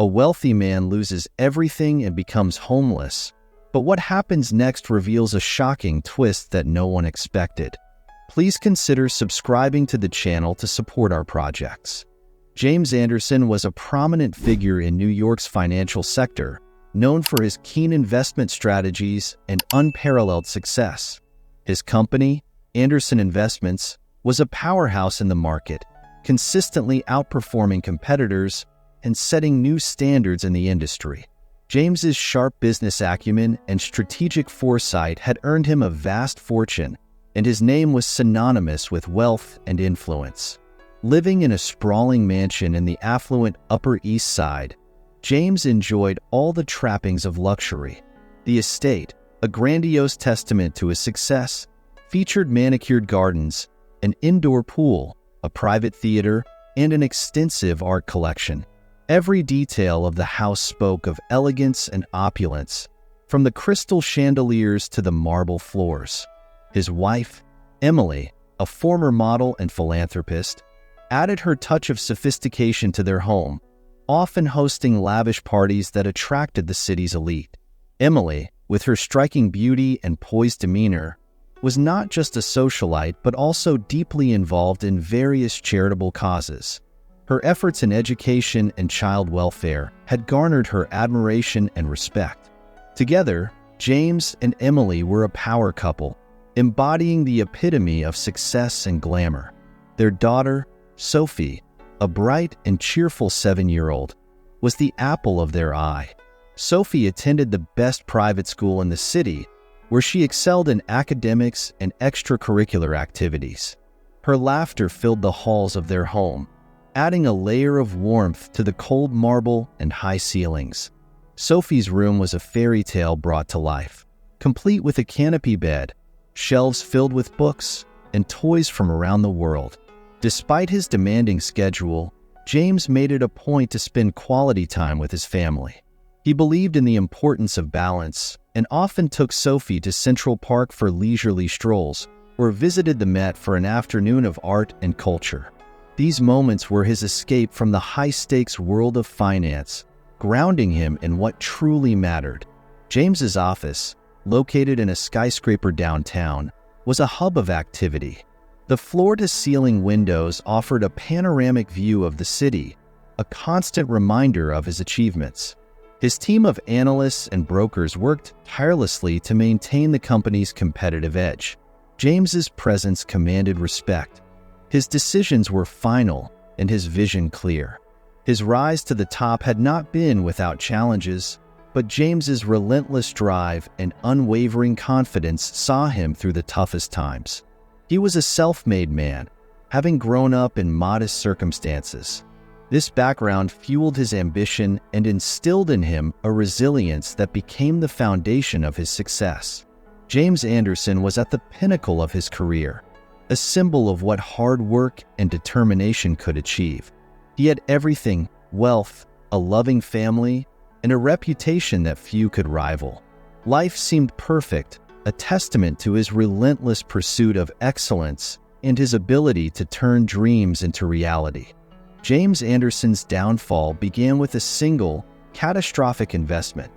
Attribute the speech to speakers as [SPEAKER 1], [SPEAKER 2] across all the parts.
[SPEAKER 1] A wealthy man loses everything and becomes homeless. But what happens next reveals a shocking twist that no one expected. Please consider subscribing to the channel to support our projects. James Anderson was a prominent figure in New York's financial sector, known for his keen investment strategies and unparalleled success. His company, Anderson Investments, was a powerhouse in the market, consistently outperforming competitors and setting new standards in the industry. James's sharp business acumen and strategic foresight had earned him a vast fortune, and his name was synonymous with wealth and influence. Living in a sprawling mansion in the affluent Upper East Side, James enjoyed all the trappings of luxury. The estate, a grandiose testament to his success, featured manicured gardens, an indoor pool, a private theater, and an extensive art collection. Every detail of the house spoke of elegance and opulence, from the crystal chandeliers to the marble floors. His wife, Emily, a former model and philanthropist, added her touch of sophistication to their home, often hosting lavish parties that attracted the city's elite. Emily, with her striking beauty and poised demeanor, was not just a socialite but also deeply involved in various charitable causes. Her efforts in education and child welfare had garnered her admiration and respect. Together, James and Emily were a power couple, embodying the epitome of success and glamour. Their daughter, Sophie, a bright and cheerful 7-year-old, was the apple of their eye. Sophie attended the best private school in the city, where she excelled in academics and extracurricular activities. Her laughter filled the halls of their home, adding a layer of warmth to the cold marble and high ceilings. Sophie's room was a fairy tale brought to life, complete with a canopy bed, shelves filled with books, and toys from around the world. Despite his demanding schedule, James made it a point to spend quality time with his family. He believed in the importance of balance and often took Sophie to Central Park for leisurely strolls or visited the Met for an afternoon of art and culture. These moments were his escape from the high-stakes world of finance, grounding him in what truly mattered. James's office, located in a skyscraper downtown, was a hub of activity. The floor-to-ceiling windows offered a panoramic view of the city, a constant reminder of his achievements. His team of analysts and brokers worked tirelessly to maintain the company's competitive edge. James's presence commanded respect. His decisions were final and his vision clear. His rise to the top had not been without challenges, but James's relentless drive and unwavering confidence saw him through the toughest times. He was a self-made man, having grown up in modest circumstances. This background fueled his ambition and instilled in him a resilience that became the foundation of his success. James Anderson was at the pinnacle of his career, a symbol of what hard work and determination could achieve. He had everything: wealth, a loving family, and a reputation that few could rival. Life seemed perfect, a testament to his relentless pursuit of excellence and his ability to turn dreams into reality. James Anderson's downfall began with a single, catastrophic investment.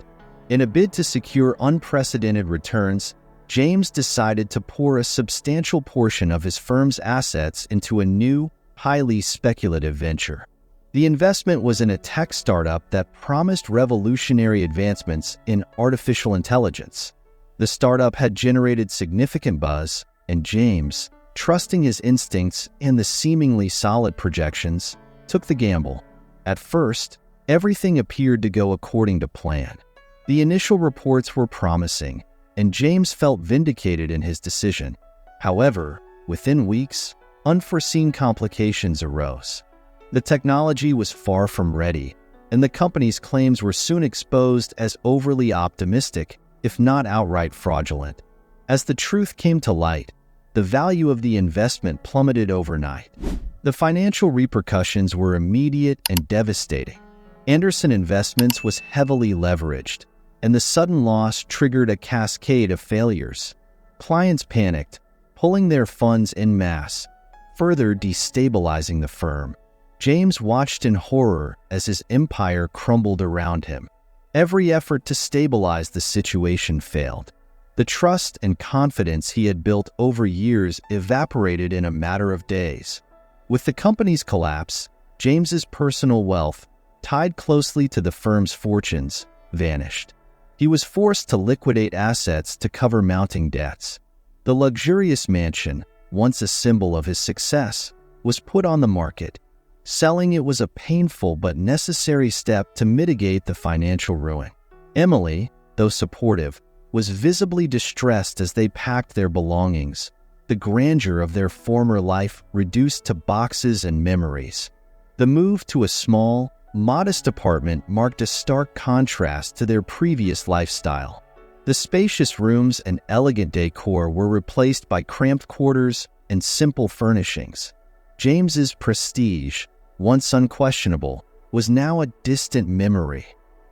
[SPEAKER 1] In a bid to secure unprecedented returns, James decided to pour a substantial portion of his firm's assets into a new, highly speculative venture. The investment was in a tech startup that promised revolutionary advancements in artificial intelligence. The startup had generated significant buzz, and James, trusting his instincts and the seemingly solid projections, took the gamble. At first, everything appeared to go according to plan. The initial reports were promising, and James felt vindicated in his decision. However, within weeks, unforeseen complications arose. The technology was far from ready, and the company's claims were soon exposed as overly optimistic, if not outright fraudulent. As the truth came to light, the value of the investment plummeted overnight. The financial repercussions were immediate and devastating. Anderson Investments was heavily leveraged, and the sudden loss triggered a cascade of failures. Clients panicked, pulling their funds en masse, further destabilizing the firm. James watched in horror as his empire crumbled around him. Every effort to stabilize the situation failed. The trust and confidence he had built over years evaporated in a matter of days. With the company's collapse, James's personal wealth, tied closely to the firm's fortunes, vanished. He was forced to liquidate assets to cover mounting debts. The luxurious mansion, once a symbol of his success, was put on the market. Selling it was a painful but necessary step to mitigate the financial ruin. Emily, though supportive, was visibly distressed as they packed their belongings, the grandeur of their former life reduced to boxes and memories. The move to a small, modest apartment marked a stark contrast to their previous lifestyle. The spacious rooms and elegant decor were replaced by cramped quarters and simple furnishings. James's prestige, once unquestionable, was now a distant memory.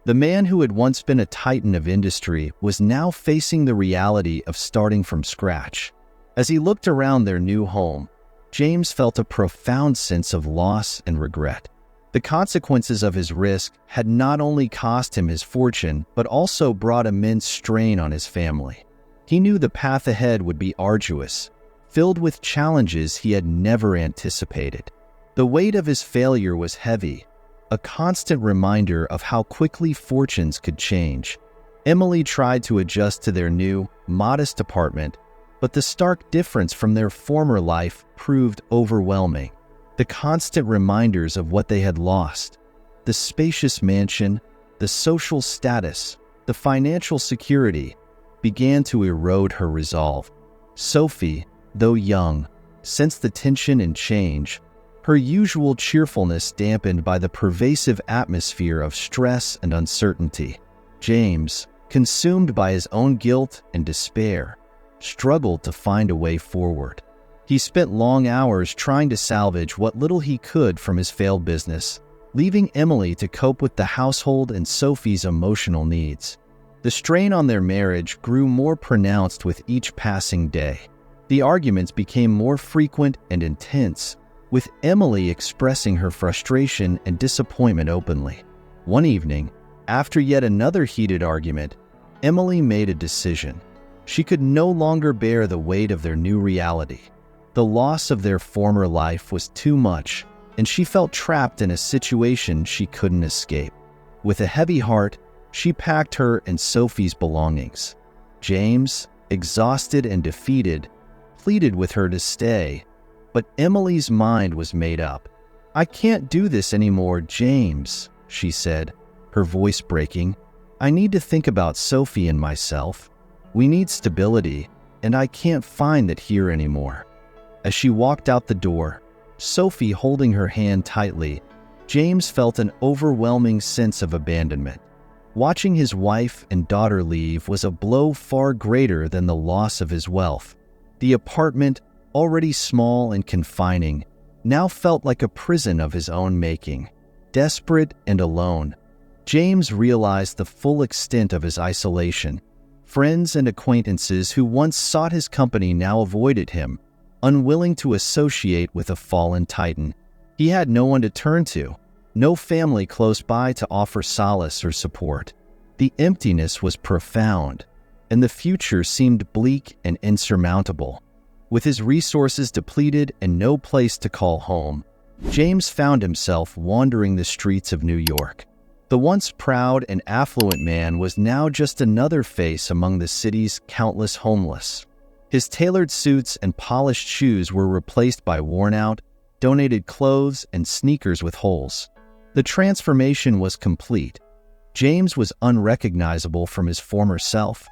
[SPEAKER 1] The man who had once been a titan of industry was now facing the reality of starting from scratch. As he looked around their new home, James felt a profound sense of loss and regret. The consequences of his risk had not only cost him his fortune, but also brought immense strain on his family. He knew the path ahead would be arduous, filled with challenges he had never anticipated. The weight of his failure was heavy, a constant reminder of how quickly fortunes could change. Emily tried to adjust to their new, modest apartment, but the stark difference from their former life proved overwhelming. The constant reminders of what they had lost, the spacious mansion, the social status, the financial security, began to erode her resolve. Sophie, though young, sensed the tension and change, her usual cheerfulness dampened by the pervasive atmosphere of stress and uncertainty. James, consumed by his own guilt and despair, struggled to find a way forward. He spent long hours trying to salvage what little he could from his failed business, leaving Emily to cope with the household and Sophie's emotional needs. The strain on their marriage grew more pronounced with each passing day. The arguments became more frequent and intense, with Emily expressing her frustration and disappointment openly. One evening, after yet another heated argument, Emily made a decision. She could no longer bear the weight of their new reality. The loss of their former life was too much, and she felt trapped in a situation she couldn't escape. With a heavy heart, she packed her and Sophie's belongings. James, exhausted and defeated, pleaded with her to stay, but Emily's mind was made up. "I can't do this anymore, James," she said, her voice breaking. "I need to think about Sophie and myself. We need stability, and I can't find it here anymore." As she walked out the door, Sophie holding her hand tightly, James felt an overwhelming sense of abandonment. Watching his wife and daughter leave was a blow far greater than the loss of his wealth. The apartment, already small and confining, now felt like a prison of his own making. Desperate and alone, James realized the full extent of his isolation. Friends and acquaintances who once sought his company now avoided him, unwilling to associate with a fallen titan. He had no one to turn to, no family close by to offer solace or support. The emptiness was profound, and the future seemed bleak and insurmountable. With his resources depleted and no place to call home, James found himself wandering the streets of New York. The once proud and affluent man was now just another face among the city's countless homeless. His tailored suits and polished shoes were replaced by worn-out, donated clothes and sneakers with holes. The transformation was complete. James was unrecognizable from his former self.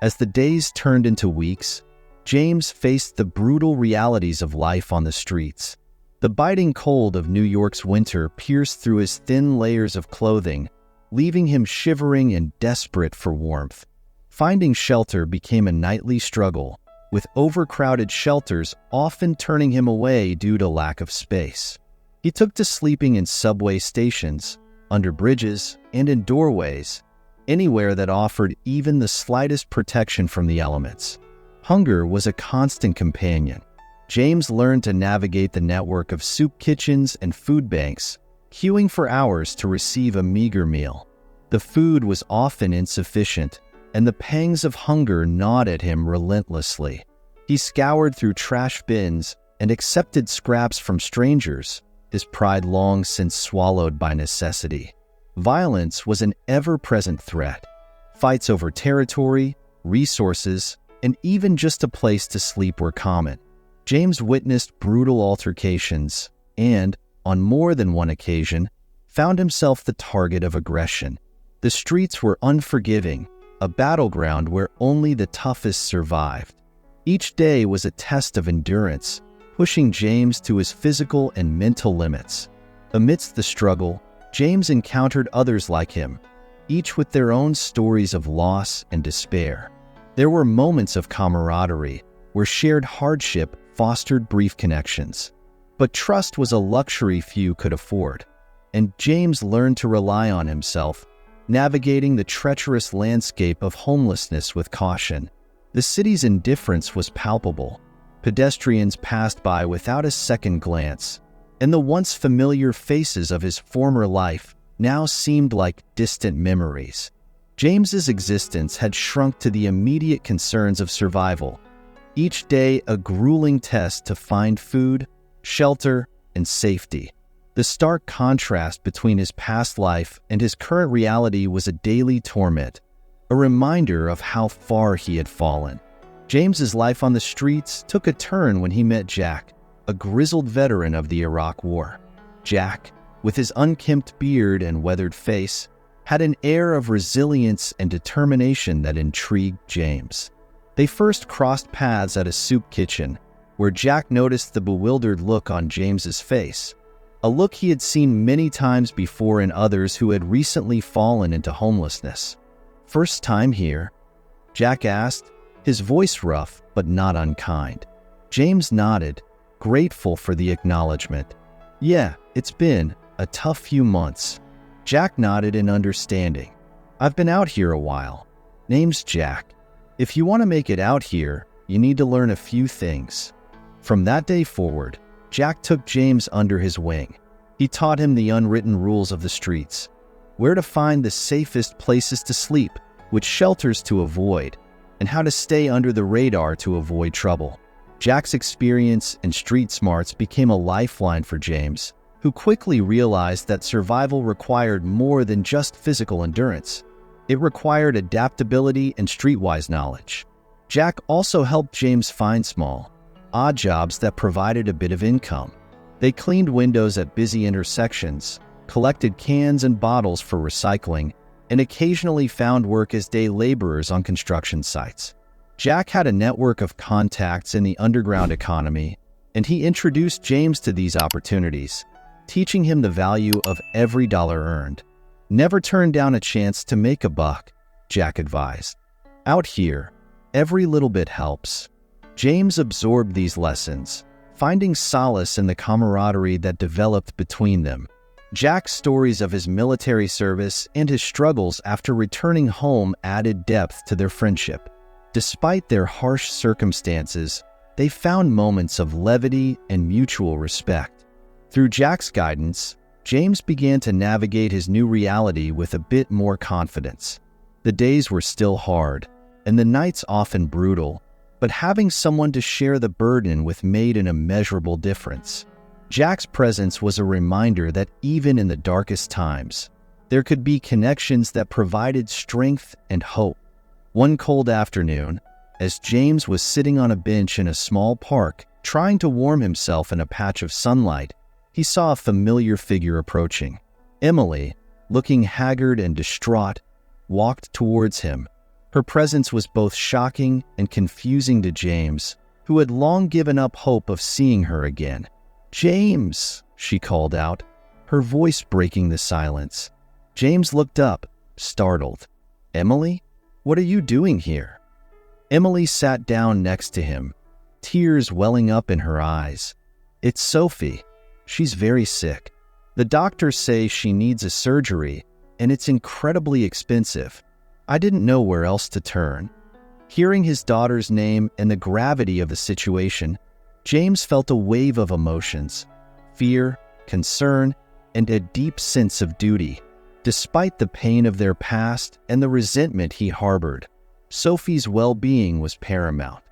[SPEAKER 1] As the days turned into weeks, James faced the brutal realities of life on the streets. The biting cold of New York's winter pierced through his thin layers of clothing, leaving him shivering and desperate for warmth. Finding shelter became a nightly struggle, with overcrowded shelters often turning him away due to lack of space. He took to sleeping in subway stations, under bridges, and in doorways, anywhere that offered even the slightest protection from the elements. Hunger was a constant companion. James learned to navigate the network of soup kitchens and food banks, queuing for hours to receive a meager meal. The food was often insufficient, and the pangs of hunger gnawed at him relentlessly. He scoured through trash bins and accepted scraps from strangers, his pride long since swallowed by necessity. Violence was an ever-present threat. Fights over territory, resources, and even just a place to sleep were common. James witnessed brutal altercations and, on more than one occasion, found himself the target of aggression. The streets were unforgiving, a battleground where only the toughest survived. Each day was a test of endurance, pushing James to his physical and mental limits. Amidst the struggle, James encountered others like him, each with their own stories of loss and despair. There were moments of camaraderie, where shared hardship fostered brief connections. But trust was a luxury few could afford, and James learned to rely on himself, navigating the treacherous landscape of homelessness with caution. The city's indifference was palpable. Pedestrians passed by without a second glance, and the once familiar faces of his former life now seemed like distant memories. James's existence had shrunk to the immediate concerns of survival, each day a grueling test to find food, shelter, and safety. The stark contrast between his past life and his current reality was a daily torment, a reminder of how far he had fallen. James's life on the streets took a turn when he met Jack, a grizzled veteran of the Iraq War. Jack, with his unkempt beard and weathered face, had an air of resilience and determination that intrigued James. They first crossed paths at a soup kitchen, where Jack noticed the bewildered look on James's face, a look he had seen many times before in others who had recently fallen into homelessness. "First time here?" Jack asked, his voice rough but not unkind. James nodded, grateful for the acknowledgement. "Yeah, it's been a tough few months." Jack nodded in understanding. "I've been out here a while. Name's Jack. If you want to make it out here, you need to learn a few things." From that day forward, Jack took James under his wing. He taught him the unwritten rules of the streets, where to find the safest places to sleep, which shelters to avoid, and how to stay under the radar to avoid trouble. Jack's experience and street smarts became a lifeline for James, who quickly realized that survival required more than just physical endurance. It required adaptability and streetwise knowledge. Jack also helped James find small, odd jobs that provided a bit of income. They cleaned windows at busy intersections, collected cans and bottles for recycling, and occasionally found work as day laborers on construction sites. Jack had a network of contacts in the underground economy, and he introduced James to these opportunities, teaching him the value of every dollar earned. "Never turn down a chance to make a buck," Jack advised. "Out here, every little bit helps." James absorbed these lessons, finding solace in the camaraderie that developed between them. Jack's stories of his military service and his struggles after returning home added depth to their friendship. Despite their harsh circumstances, they found moments of levity and mutual respect. Through Jack's guidance, James began to navigate his new reality with a bit more confidence. The days were still hard, and the nights often brutal, but having someone to share the burden with made an immeasurable difference. Jack's presence was a reminder that even in the darkest times, there could be connections that provided strength and hope. One cold afternoon, as James was sitting on a bench in a small park, trying to warm himself in a patch of sunlight, he saw a familiar figure approaching. Emily, looking haggard and distraught, walked towards him. Her presence was both shocking and confusing to James, who had long given up hope of seeing her again. "James," she called out, her voice breaking the silence. James looked up, startled. "Emily? What are you doing here?" Emily sat down next to him, tears welling up in her eyes. "It's Sophie. She's very sick. The doctors say she needs a surgery, and it's incredibly expensive. I didn't know where else to turn." Hearing his daughter's name and the gravity of the situation, James felt a wave of emotions: fear, concern, and a deep sense of duty. Despite the pain of their past and the resentment he harbored, Sophie's well-being was paramount.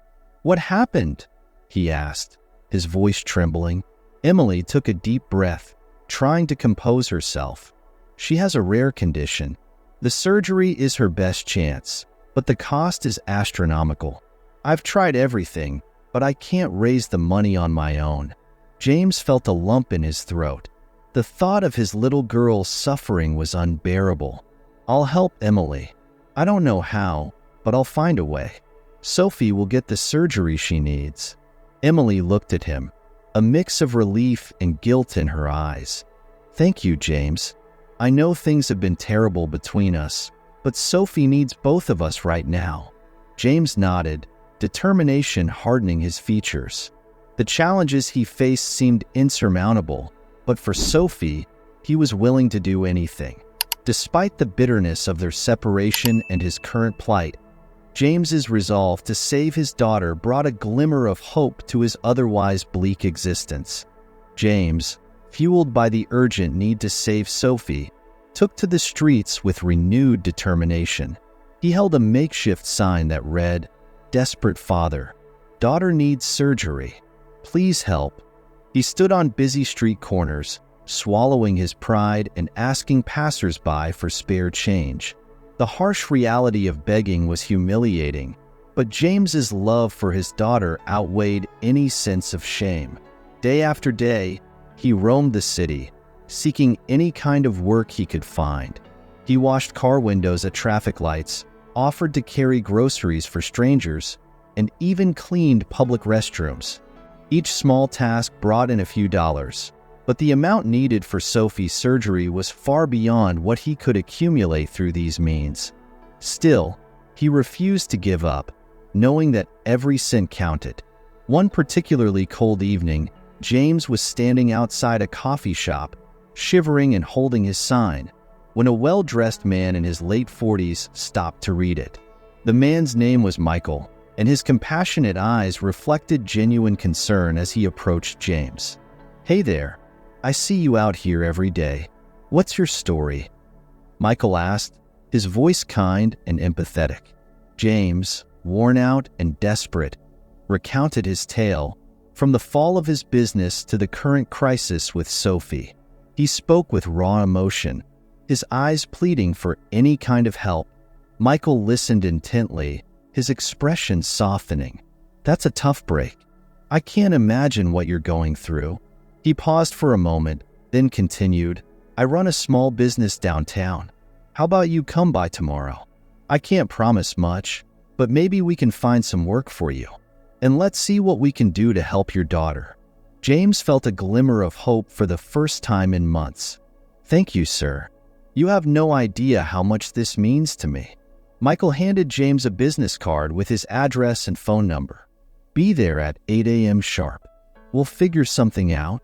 [SPEAKER 1] "What happened?" he asked, his voice trembling. Emily took a deep breath, trying to compose herself. "She has a rare condition. The surgery is her best chance, but the cost is astronomical. I've tried everything, but I can't raise the money on my own." James felt a lump in his throat. The thought of his little girl suffering was unbearable. "I'll help Emily. I don't know how, but I'll find a way. Sophie will get the surgery she needs." Emily looked at him, a mix of relief and guilt in her eyes. "Thank you, James. I know things have been terrible between us, but Sophie needs both of us right now." James nodded, determination hardening his features. The challenges he faced seemed insurmountable, but for Sophie, he was willing to do anything. Despite the bitterness of their separation and his current plight, James's resolve to save his daughter brought a glimmer of hope to his otherwise bleak existence. James, fueled by the urgent need to save Sophie, took to the streets with renewed determination. He held a makeshift sign that read, "Desperate father. Daughter needs surgery. Please help." He stood on busy street corners, swallowing his pride and asking passers-by for spare change. The harsh reality of begging was humiliating, but James's love for his daughter outweighed any sense of shame. Day after day, he roamed the city, seeking any kind of work he could find. He washed car windows at traffic lights, offered to carry groceries for strangers, and even cleaned public restrooms. Each small task brought in a few dollars, but the amount needed for Sophie's surgery was far beyond what he could accumulate through these means. Still, he refused to give up, knowing that every cent counted. One particularly cold evening, James was standing outside a coffee shop, shivering and holding his sign, when a well-dressed man in his late 40s stopped to read it. The man's name was Michael, and his compassionate eyes reflected genuine concern as he approached James. "Hey there, I see you out here every day. What's your story?" Michael asked, his voice kind and empathetic. James, worn out and desperate, recounted his tale, from the fall of his business to the current crisis with Sophie. He spoke with raw emotion, his eyes pleading for any kind of help. Michael listened intently, his expression softening. "That's a tough break. I can't imagine what you're going through." He paused for a moment, then continued, "I run a small business downtown. How about you come by tomorrow? I can't promise much, but maybe we can find some work for you. And let's see what we can do to help your daughter." James felt a glimmer of hope for the first time in months. "Thank you, sir. You have no idea how much this means to me." Michael handed James a business card with his address and phone number. "Be there at 8 a.m. sharp. We'll figure something out."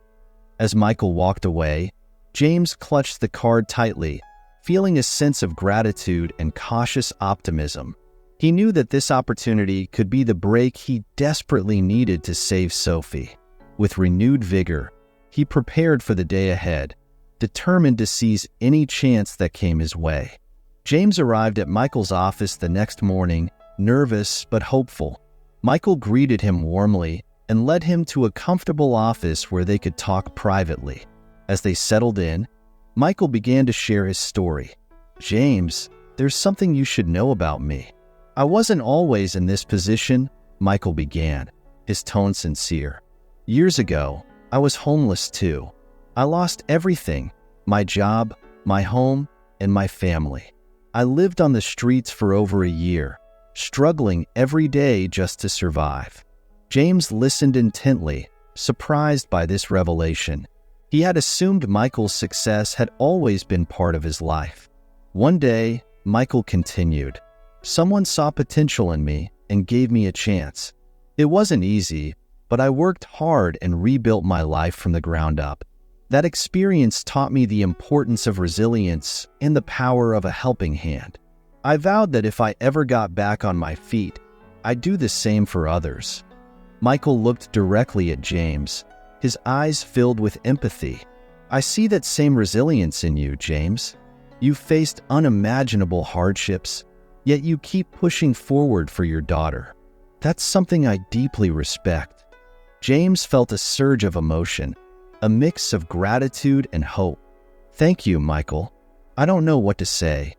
[SPEAKER 1] As Michael walked away, James clutched the card tightly, feeling a sense of gratitude and cautious optimism. He knew that this opportunity could be the break he desperately needed to save Sophie. With renewed vigor, he prepared for the day ahead, determined to seize any chance that came his way. James arrived at Michael's office the next morning, nervous but hopeful. Michael greeted him warmly and led him to a comfortable office where they could talk privately. As they settled in, Michael began to share his story. "James, there's something you should know about me. I wasn't always in this position," Michael began, his tone sincere. "Years ago, I was homeless too. I lost everything: my job, my home, and my family. I lived on the streets for over a year, struggling every day just to survive." James listened intently, surprised by this revelation. He had assumed Michael's success had always been part of his life. One day, Michael continued, "Someone saw potential in me and gave me a chance. It wasn't easy, but I worked hard and rebuilt my life from the ground up. That experience taught me the importance of resilience and the power of a helping hand. I vowed that if I ever got back on my feet, I'd do the same for others." Michael looked directly at James, his eyes filled with empathy. I see that same resilience in you, James. You've faced unimaginable hardships, yet you keep pushing forward for your daughter. That's something I deeply respect. James felt a surge of emotion, a mix of gratitude and hope. Thank you, Michael. I don't know what to say.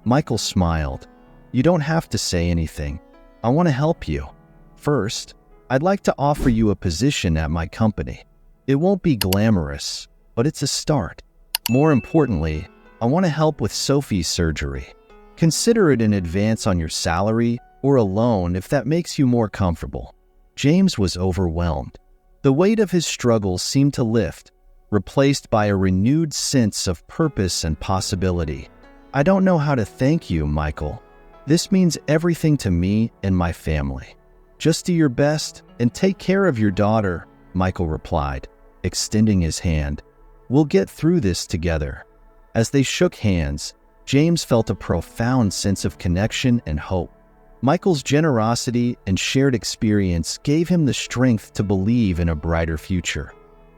[SPEAKER 1] Michael smiled. You don't have to say anything. I want to help you. First, I'd like to offer you a position at my company. It won't be glamorous, but it's a start. More importantly, I want to help with Sophie's surgery. Consider it an advance on your salary or a loan if that makes you more comfortable. James was overwhelmed. The weight of his struggles seemed to lift, replaced by a renewed sense of purpose and possibility. I don't know how to thank you, Michael. This means everything to me and my family. Just do your best and take care of your daughter, Michael replied, extending his hand. We'll get through this together. As they shook hands, James felt a profound sense of connection and hope. Michael's generosity and shared experience gave him the strength to believe in a brighter future.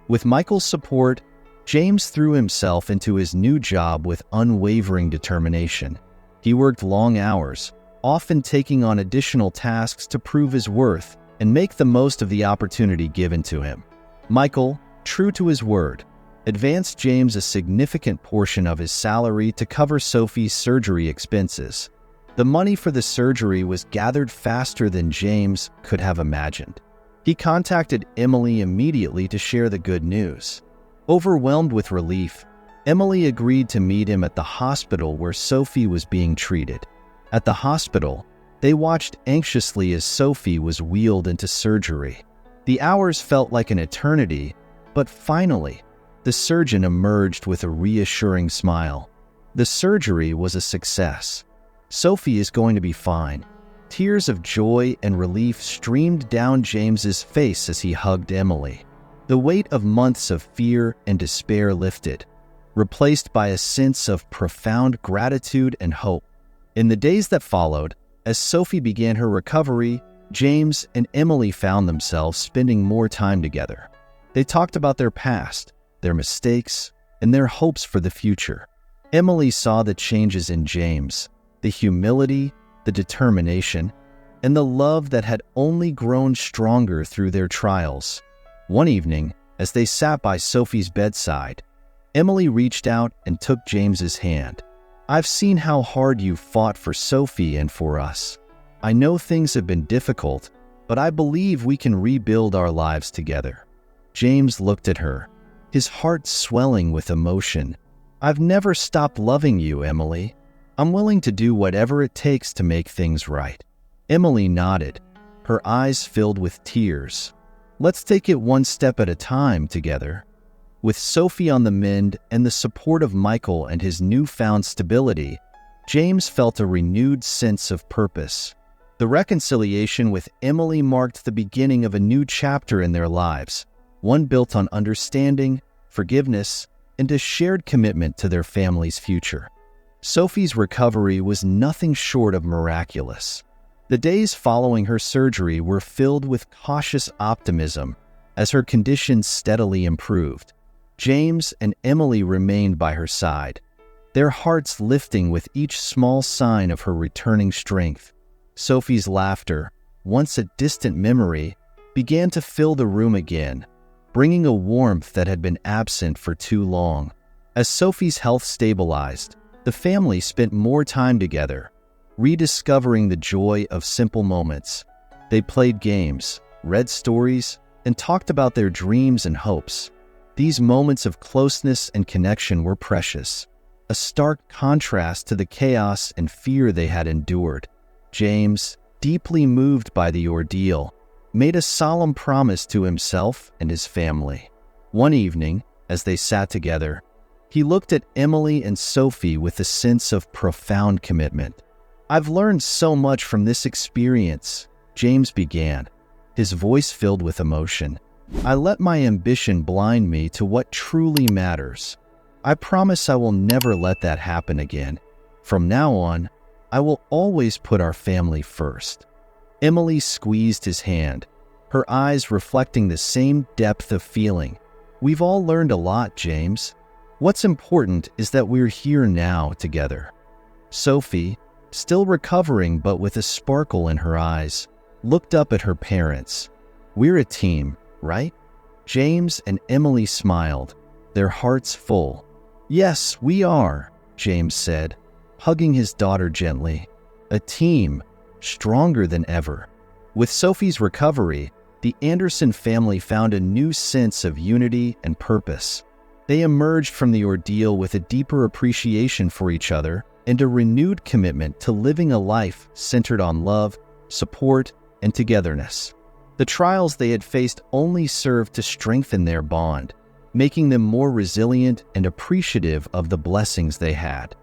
[SPEAKER 1] With Michael's support, James threw himself into his new job with unwavering determination. He worked long hours, often taking on additional tasks to prove his worth and make the most of the opportunity given to him. Michael, true to his word, advanced James a significant portion of his salary to cover Sophie's surgery expenses. The money for the surgery was gathered faster than James could have imagined. He contacted Emily immediately to share the good news. Overwhelmed with relief, Emily agreed to meet him at the hospital where Sophie was being treated. At the hospital, they watched anxiously as Sophie was wheeled into surgery. The hours felt like an eternity, but finally, the surgeon emerged with a reassuring smile. The surgery was a success. Sophie is going to be fine. Tears of joy and relief streamed down James's face as he hugged Emily. The weight of months of fear and despair lifted, replaced by a sense of profound gratitude and hope. In the days that followed, as Sophie began her recovery, James and Emily found themselves spending more time together. They talked about their past, their mistakes, and their hopes for the future. Emily saw the changes in James, the humility, the determination, and the love that had only grown stronger through their trials. One evening, as they sat by Sophie's bedside, Emily reached out and took James's hand. I've seen how hard you fought for Sophie and for us. I know things have been difficult, but I believe we can rebuild our lives together. James looked at her, his heart swelling with emotion. I've never stopped loving you, Emily. I'm willing to do whatever it takes to make things right. Emily nodded, her eyes filled with tears. Let's take it one step at a time together. With Sophie on the mend and the support of Michael and his newfound stability, James felt a renewed sense of purpose. The reconciliation with Emily marked the beginning of a new chapter in their lives, one built on understanding, forgiveness, and a shared commitment to their family's future. Sophie's recovery was nothing short of miraculous. The days following her surgery were filled with cautious optimism as her condition steadily improved. James and Emily remained by her side, their hearts lifting with each small sign of her returning strength. Sophie's laughter, once a distant memory, began to fill the room again, bringing a warmth that had been absent for too long. As Sophie's health stabilized, the family spent more time together, rediscovering the joy of simple moments. They played games, read stories, and talked about their dreams and hopes. These moments of closeness and connection were precious, a stark contrast to the chaos and fear they had endured. James, deeply moved by the ordeal, made a solemn promise to himself and his family. One evening, as they sat together, he looked at Emily and Sophie with a sense of profound commitment. I've learned so much from this experience, James began, his voice filled with emotion. I let my ambition blind me to what truly matters. I promise I will never let that happen again. From now on, I will always put our family first. Emily squeezed his hand, her eyes reflecting the same depth of feeling. "We've all learned a lot, James. What's important is that we're here now together." Sophie, still recovering but with a sparkle in her eyes, looked up at her parents. "We're a team, right?" James and Emily smiled, their hearts full. "Yes, we are," James said, hugging his daughter gently. "A team, stronger than ever." With Sophie's recovery, the Anderson family found a new sense of unity and purpose. They emerged from the ordeal with a deeper appreciation for each other and a renewed commitment to living a life centered on love, support, and togetherness. The trials they had faced only served to strengthen their bond, making them more resilient and appreciative of the blessings they had.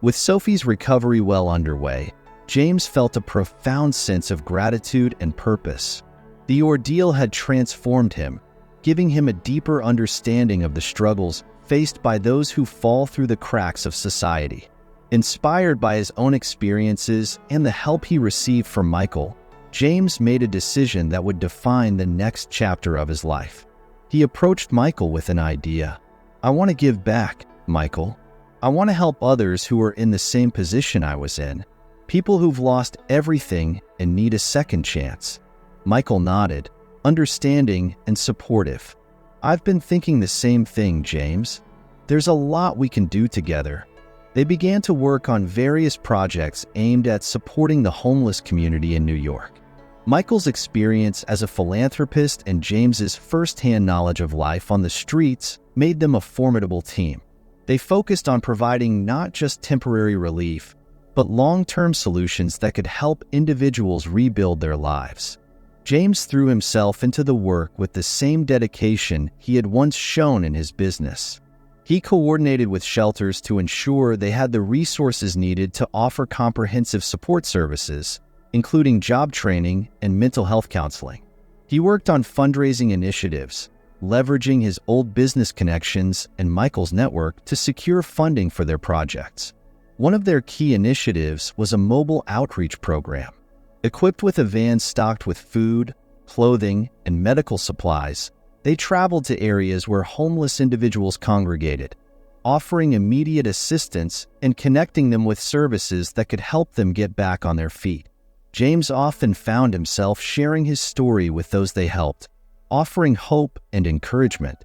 [SPEAKER 1] With Sophie's recovery well underway, James felt a profound sense of gratitude and purpose. The ordeal had transformed him, giving him a deeper understanding of the struggles faced by those who fall through the cracks of society. Inspired by his own experiences and the help he received from Michael, James made a decision that would define the next chapter of his life. He approached Michael with an idea. "I want to give back, Michael. I want to help others who are in the same position I was in, people who've lost everything and need a second chance." Michael nodded, understanding and supportive. "I've been thinking the same thing, James. There's a lot we can do together." They began to work on various projects aimed at supporting the homeless community in New York. Michael's experience as a philanthropist and James's first-hand knowledge of life on the streets made them a formidable team. They focused on providing not just temporary relief, but long-term solutions that could help individuals rebuild their lives. James threw himself into the work with the same dedication he had once shown in his business. He coordinated with shelters to ensure they had the resources needed to offer comprehensive support services, including job training and mental health counseling. He worked on fundraising initiatives, leveraging his old business connections and Michael's network to secure funding for their projects. One of their key initiatives was a mobile outreach program. Equipped with a van stocked with food, clothing, and medical supplies, they traveled to areas where homeless individuals congregated, offering immediate assistance and connecting them with services that could help them get back on their feet. James often found himself sharing his story with those they helped, offering hope and encouragement.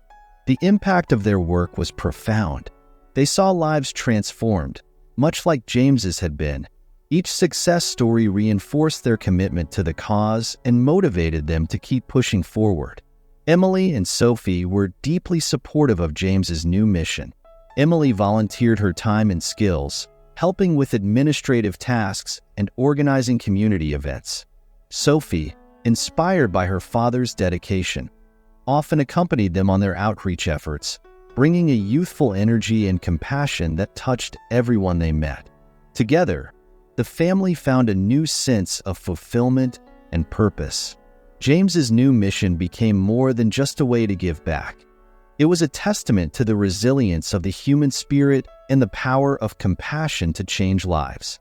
[SPEAKER 1] The impact of their work was profound. They saw lives transformed, much like James's had been. Each success story reinforced their commitment to the cause and motivated them to keep pushing forward. Emily and Sophie were deeply supportive of James's new mission. Emily volunteered her time and skills, helping with administrative tasks and organizing community events. Sophie, inspired by her father's dedication, often accompanied them on their outreach efforts, bringing a youthful energy and compassion that touched everyone they met. Together, the family found a new sense of fulfillment and purpose. James's new mission became more than just a way to give back. It was a testament to the resilience of the human spirit and the power of compassion to change lives.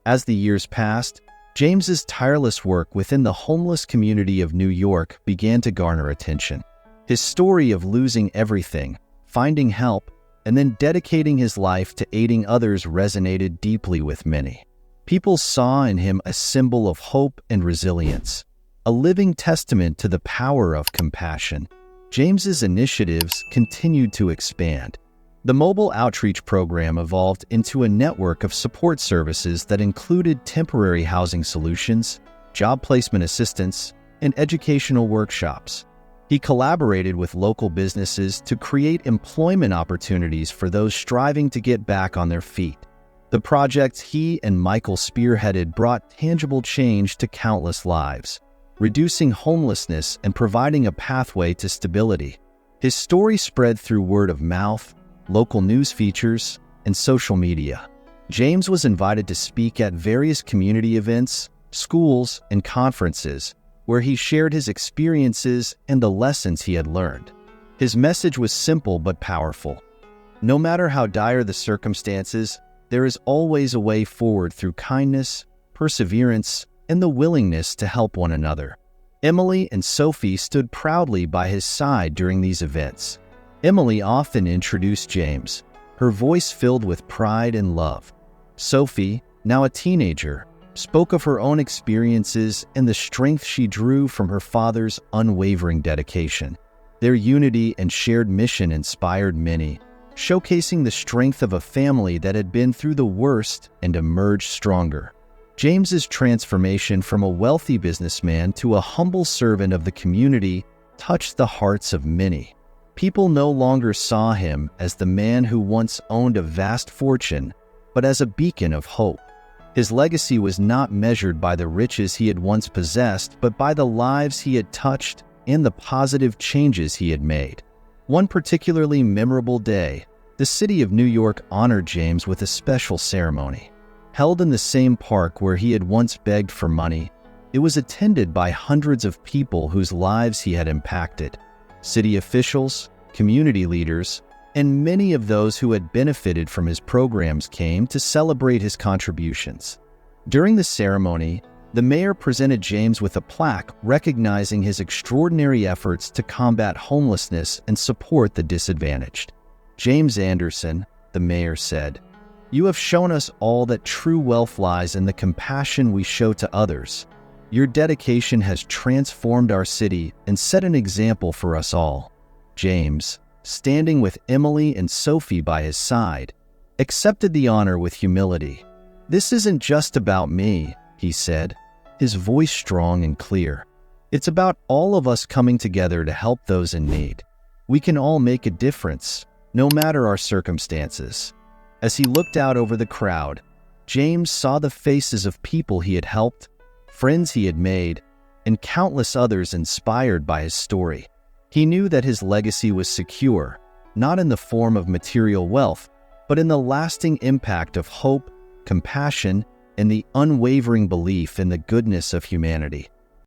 [SPEAKER 1] As the years passed, James's tireless work within the homeless community of New York began to garner attention. His story of losing everything, finding help, and then dedicating his life to aiding others resonated deeply with many. People saw in him a symbol of hope and resilience, a living testament to the power of compassion. James's initiatives continued to expand. The mobile outreach program evolved into a network of support services that included temporary housing solutions, job placement assistance, and educational workshops. He collaborated with local businesses to create employment opportunities for those striving to get back on their feet. The projects he and Michael spearheaded brought tangible change to countless lives, reducing homelessness and providing a pathway to stability. His story spread through word of mouth, local news features, and social media. James was invited to speak at various community events, schools, and conferences, where he shared his experiences and the lessons he had learned. His message was simple but powerful. No matter how dire the circumstances, there is always a way forward through kindness, perseverance, and the willingness to help one another. Emily and Sophie stood proudly by his side during these events. Emily often introduced James, her voice filled with pride and love. Sophie, now a teenager, spoke of her own experiences and the strength she drew from her father's unwavering dedication. Their unity and shared mission inspired many, showcasing the strength of a family that had been through the worst and emerged stronger. James's transformation from a wealthy businessman to a humble servant of the community touched the hearts of many. People no longer saw him as the man who once owned a vast fortune, but as a beacon of hope. His legacy was not measured by the riches he had once possessed, but by the lives he had touched and the positive changes he had made. One particularly memorable day, the city of New York honored James with a special ceremony. Held in the same park where he had once begged for money, it was attended by hundreds of people whose lives he had impacted. City officials, community leaders, and many of those who had benefited from his programs came to celebrate his contributions. During the ceremony, the mayor presented James with a plaque recognizing his extraordinary efforts to combat homelessness and support the disadvantaged. James Anderson, the mayor said, "You have shown us all that true wealth lies in the compassion we show to others. Your dedication has transformed our city and set an example for us all." James, standing with Emily and Sophie by his side, accepted the honor with humility. "This isn't just about me," he said, his voice strong and clear. "It's about all of us coming together to help those in need. We can all make a difference, no matter our circumstances." As he looked out over the crowd, James saw the faces of people he had helped, friends he had made, and countless others inspired by his story. He knew that his legacy was secure, not in the form of material wealth, but in the lasting impact of hope, compassion, and the unwavering belief in the goodness of humanity.